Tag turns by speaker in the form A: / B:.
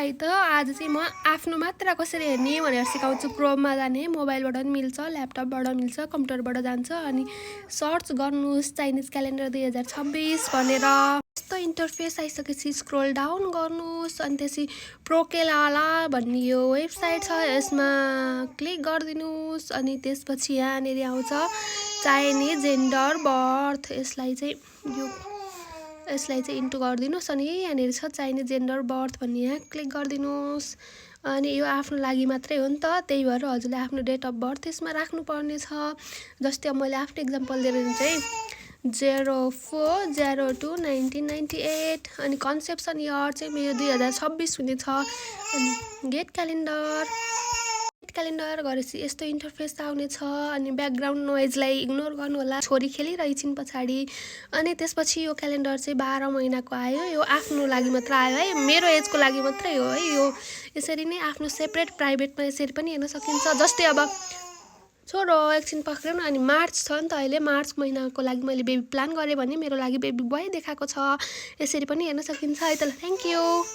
A: है त आज चाहिँ म आफ्नो मात्र कसरी हेर्ने भनेर सिकाउँछु। क्रोममा जाने, मोबाइलबाट पनि मिल्छ, ल्यापटपबाट मिल्छ, कम्प्युटरबाट जान्छ अनि सर्च गर्नुहोस् चाइनिज क्यालेन्डर 2026 भनेर। यस्तो इन्टरफेस आइसकेपछि स्क्रोल डाउन गर्नुहोस् अनि त्यसपछि प्रोकेलाला भन्ने यो वेबसाइट छ, यसमा क्लिक गरिदिनुहोस् अनि त्यसपछि यहाँनिर आउँछ चाइनिज जेन्डर बर्थ। यसलाई चाहिँ इन्टु गरिदिनुहोस् अनि यहाँनिर छ चाइनिज जेन्डर बर्थ भन्ने, यहाँ क्लिक गरिदिनुहोस्। अनि यो आफ्नो लागि मात्रै हो नि त, त्यही भएर हजुरले आफ्नो डेट अफ बर्थ यसमा राख्नुपर्ने छ। जस्तै अब मैले आफ्नो इक्जाम्पल दिएर चाहिँ 04/02/1998 अनि कन्सेप्सन इयर चाहिँ मेरो 2026 हुनेछ। अनि गेट क्यालेन्डर गरेपछि यस्तो इन्टरफेस आउनेछ। अनि ब्याकग्राउन्ड नोइजलाई इग्नोर गर्नु होला, छोरी खेलिरहेछिन् पछाडि। अनि त्यसपछि यो क्यालेन्डर चाहिँ 12 महिनाको आयो, यो आफ्नो लागि मात्र आयो है, मेरो एजको लागि मात्रै हो है यो। यसरी नै आफ्नो सेपरेट प्राइभेटमा यसरी पनि हेर्न सकिन्छ। जस्तै अब छोरो एकछिन पक्रिनु, अनि मार्च छ नि त अहिले, मार्च महिनाको लागि मैले बेबी प्लान गरेँ भने मेरो लागि बेबी बोय देखाएको छ, यसरी पनि हेर्न सकिन्छ है त। ल थ्याङ्क यू।